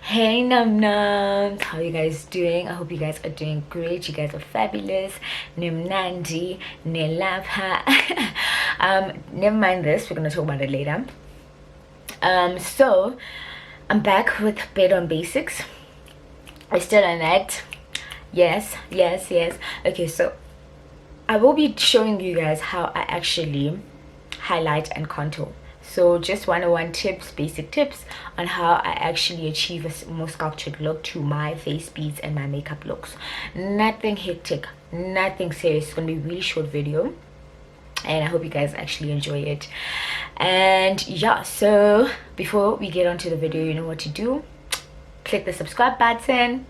Hey num nums, how are you guys doing? I hope you guys are doing great. You guys are fabulous. Nimnandi, Nilapha. Never mind this, we're gonna talk about it later. So I'm back with Bed on Basics. I still on that. Yes. Okay, so I will be showing you guys how I actually highlight and contour. So just 101 tips, basic tips on how I actually achieve a more sculptured look to my face beads and my makeup looks. Nothing hectic, nothing serious. It's gonna be a really short video and I hope you guys actually enjoy it. And yeah, so before we get onto the video, you know what to do. Click the subscribe button,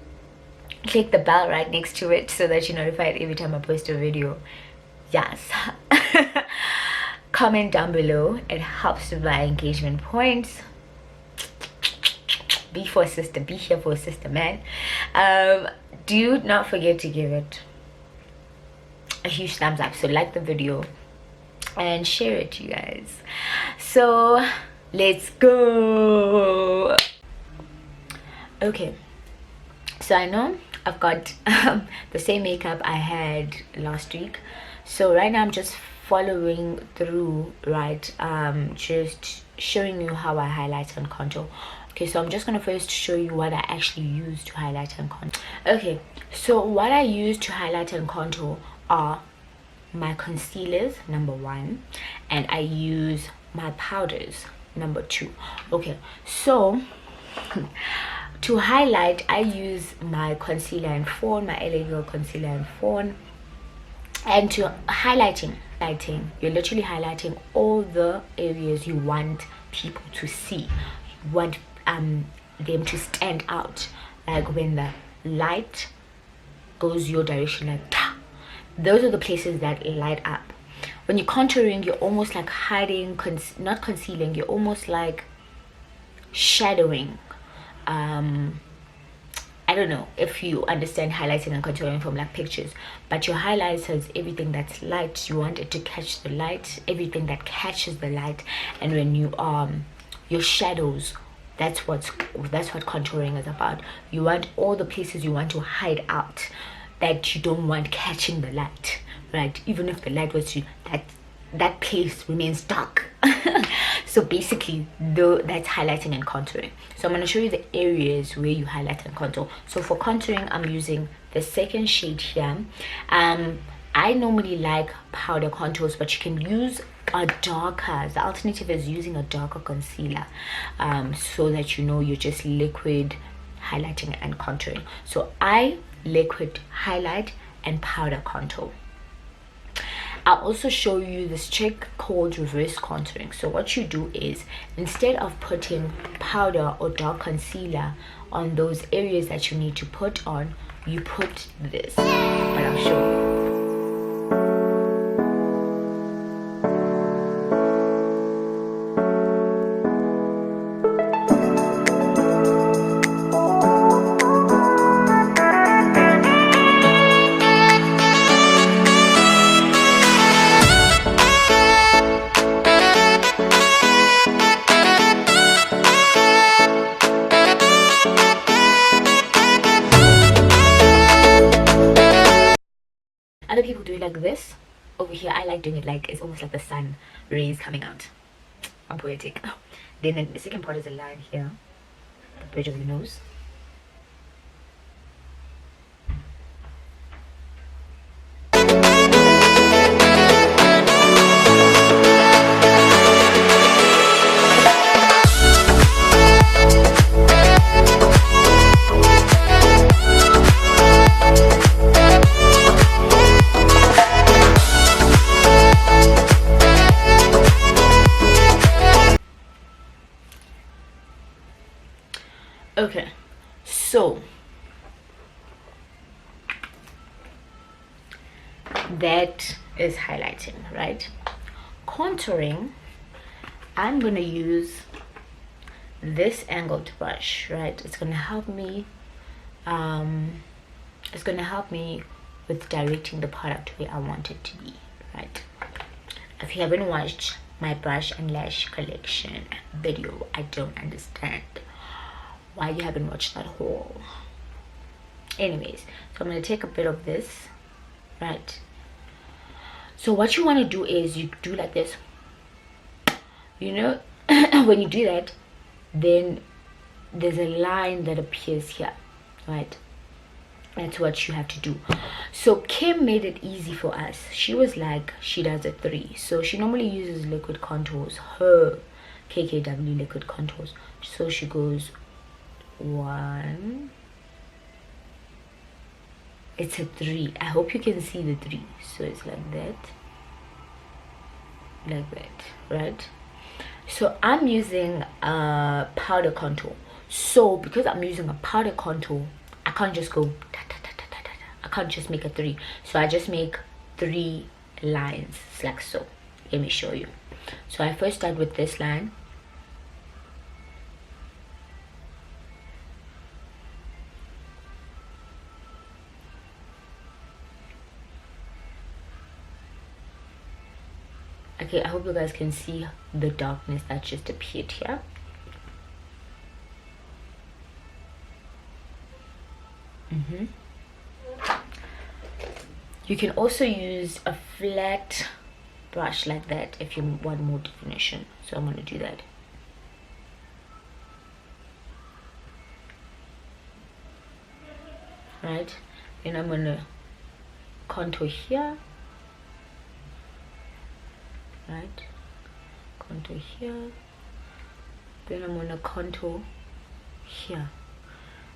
click the bell right next to it so that you're notified every time I post a video. Yes. Comment down below, it helps with my engagement points. Be for a sister, be here for a sister, man. Do not forget to give it a huge thumbs up, so like the video and share it, you guys. So let's go. Okay, so I know I've got the same makeup I had last week, so right now I'm just following through, right? Just showing you how I highlight and contour. Okay, so I'm just gonna first show you what I actually use to highlight and contour. Okay, so what I use to highlight and contour are my concealers, number 1, and I use my powders, number 2. Okay, so to highlight, I use my concealer and fawn, my LA Girl concealer and fawn. And to highlighting, you're literally highlighting all the areas you want people to see. You want them to stand out, like when the light goes your direction, like ta. Those are the places that light up. When you're contouring, you're almost like hiding, not concealing, you're almost like shadowing. I don't know if you understand highlighting and contouring from like pictures, but your highlights has everything that's light. You want it to catch the light, everything that catches the light. And when you your shadows, that's what contouring is about. You want all the places you want to hide out that you don't want catching the light, right? Even if the light was to that place remains dark. So basically that's highlighting and contouring. So I'm going to show you the areas where you highlight and contour. So for contouring, I'm using the second shade here. I normally like powder contours, but you can use a darker, the alternative is using a darker concealer, so that you know you're just liquid highlighting and contouring. So I liquid highlight and powder contour. I'll also show you this trick called reverse contouring. So what you do is, instead of putting powder or dark concealer on those areas that you need to put on, you put this, but I'll show you. Other people do it like this. Over here, I like doing it like it's almost like the sun rays coming out. I'm poetic. Then the second part is a line here, the bridge of the nose. Okay, so that is highlighting, right? Contouring, I'm gonna use this angled brush, right? It's gonna help me with directing the product where I want it to be, right? If you haven't watched my brush and lash collection video, I don't understand why you haven't watched that haul. Anyways, so I'm going to take a bit of this, right? So what you want to do is you do like this, you know. When you do that, then there's a line that appears here, right? That's what you have to do. So Kim made it easy for us. She was like, she does a 3. So she normally uses liquid contours, her KKW liquid contours. So she goes 1. It's a 3. I hope you can see the 3. So it's like that, right? So I'm using a powder contour. So because I'm using a powder contour, I can't just go I can't just make a 3. So I just make 3 lines like so. Let me show you. So I first start with this line. Okay, I hope you guys can see the darkness that just appeared here. You can also use a flat brush like that if you want more definition. So I'm going to do that. Right, then I'm going to contour here, right, contour here, then I'm going to contour here.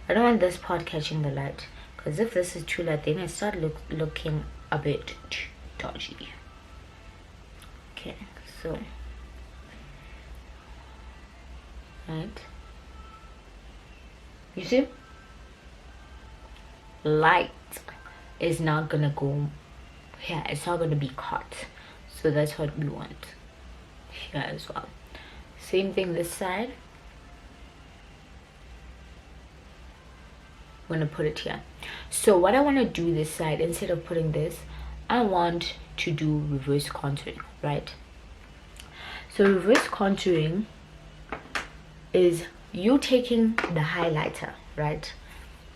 I don't want this part catching the light, because if this is too light, then I start looking a bit dodgy. Okay, so right, you see, light is not gonna go here, it's not gonna be caught. So that's what we want here as well. Same thing this side. I'm gonna put it here. So what I want to do this side, instead of putting this, I want to do reverse contouring, right? So reverse contouring is you taking the highlighter, right?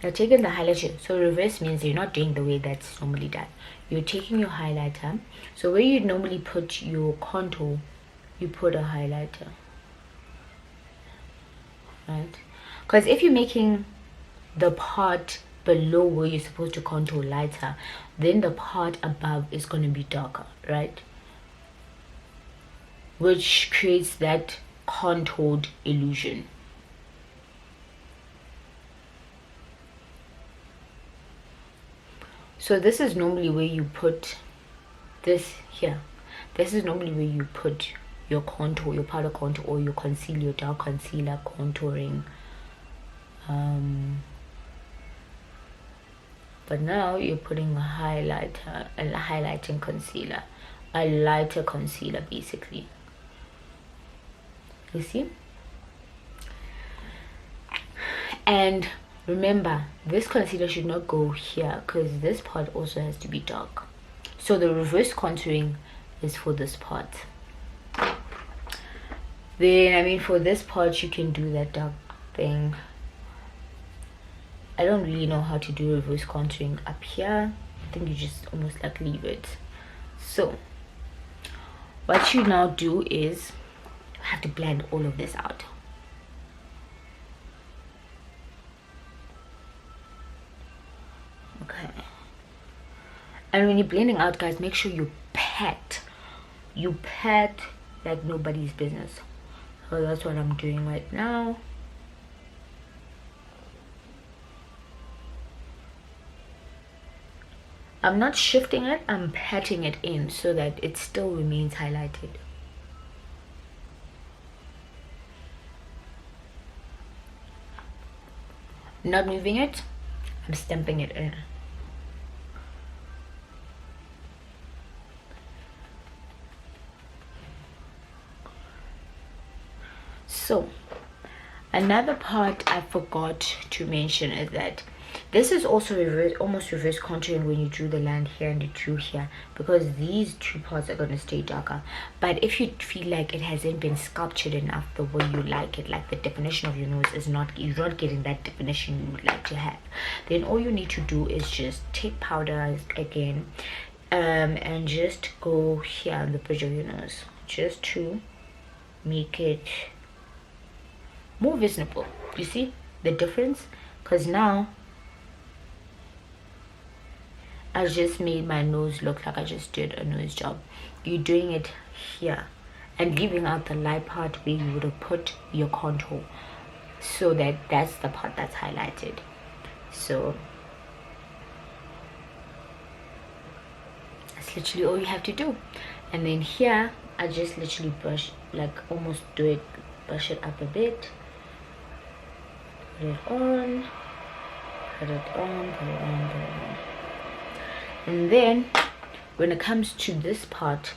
You're taking the highlighter. So reverse means you're not doing the way that's normally done. You're taking your highlighter. So where you normally put your contour, you put a highlighter, right? Because if you're making the part below where you're supposed to contour lighter, then the part above is going to be darker, right? Which creates that contoured illusion. So this is normally where you put this here. This is normally where you put your contour, your powder contour, or your concealer, your dark concealer contouring. But now you're putting a highlighter, a highlighting concealer, a lighter concealer basically. You see? And remember, this concealer should not go here, because this part also has to be dark. So the reverse contouring is for this part. Then, I mean, for this part, you can do that dark thing. I don't really know how to do reverse contouring up here. I think you just almost like leave it. So what you now do is you have to blend all of this out. Okay, and when you're blending out, guys, make sure you pat like nobody's business. So that's what I'm doing right now. I'm not shifting it, I'm patting it in so that it still remains highlighted. Not moving it, I'm stamping it in. So another part I forgot to mention is that This is also almost reverse contouring when you drew the line here and you drew here, because these two parts are going to stay darker. But if you feel like it hasn't been sculptured enough the way you like it, like the definition of your nose is not, you're not getting that definition you would like to have, then all you need to do is just take powder again, and just go here on the bridge of your nose, just to make it more visible. You see the difference? Because now I just made my nose look like I just did a nose job. You're doing it here and leaving out the light part where you would have put your contour, so that's the part that's highlighted. So that's literally all you have to do. And then here I just literally brush, like almost brush it up a bit, put it on, put it on, put it on, put it on. And then when it comes to this part,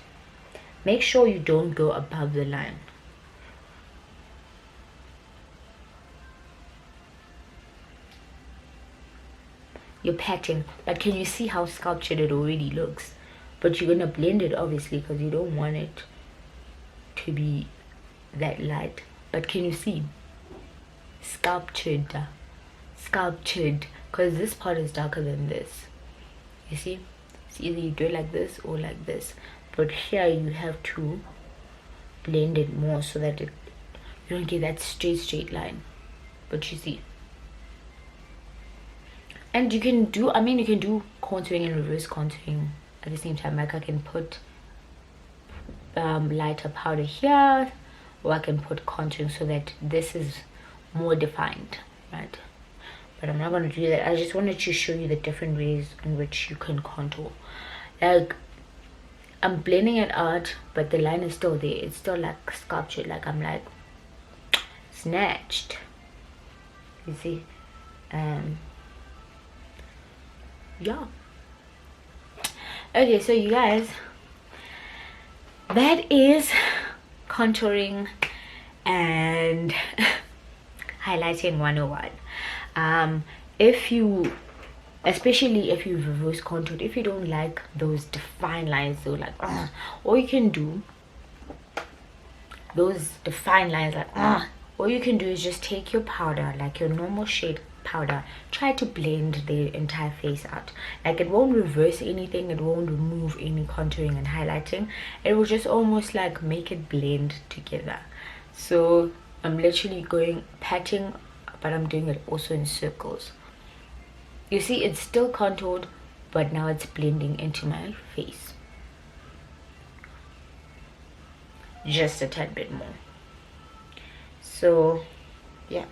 make sure you don't go above the line. You're patting, but can you see how sculptured it already looks? But you're gonna blend it obviously, because you don't want it to be that light. But can you see? Sculptured, because this part is darker than this. You see? It's either you do it like this or like this, but here you have to blend it more so that you don't get that straight line. But you see, and you can do, I mean, you can do contouring and reverse contouring at the same time. Like I can put lighter powder here, or I can put contouring so that this is more defined, right? But I'm not going to do that. I just wanted to show you the different ways in which you can contour. Like I'm blending it out, but the line is still there. It's still like sculptured, like I'm like snatched, you see. Yeah, okay, so you guys, that is contouring and highlighting 101. If you, especially if you reverse contoured, if you don't like those defined lines, so like all you can do, those defined lines, like all you can do is just take your powder, like your normal shade powder, try to blend the entire face out. Like it won't reverse anything, it won't remove any contouring and highlighting, it will just almost like make it blend together. So I'm literally going patting, but I'm doing it also in circles. You see, it's still contoured, but now it's blending into my face just a tad bit more. So yeah,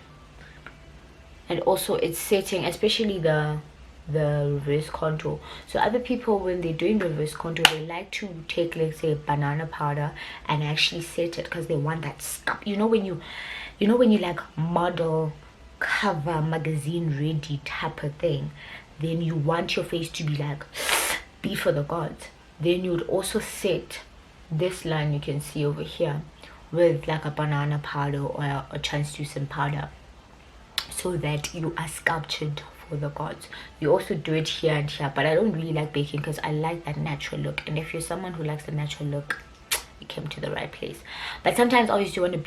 and also it's setting, especially the reverse contour. So other people, when they're doing reverse contour, they like to take, let's say, banana powder and actually set it, because they want that sculpt. You know when you like model cover magazine ready type of thing, then you want your face to be like be for the gods. Then you would also set this line you can see over here with like a banana powder or a translucent powder, so that you are sculptured for the gods. You also do it here and here, but I don't really like baking because I like that natural look. And if you're someone who likes the natural look, you came to the right place. But sometimes obviously you want it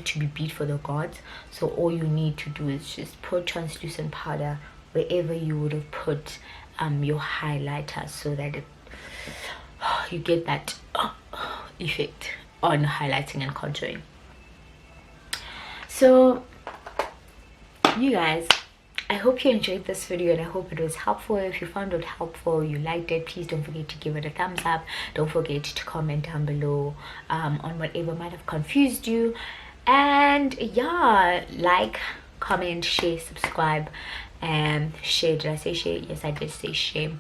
to be beat for the gods, so all you need to do is just put translucent powder wherever you would have put your highlighter, so that you get that effect on highlighting and contouring. So you guys, I hope you enjoyed this video and I hope it was helpful. If you found it helpful, you liked it, please don't forget to give it a thumbs up. Don't forget to comment down below on whatever might have confused you. And yeah, like, comment, share, subscribe, and share. Did I say share? Yes, I did say share.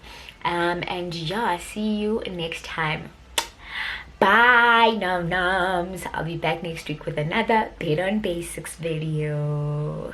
And yeah, see you next time. Bye, num nums. I'll be back next week with another Better on Basics video.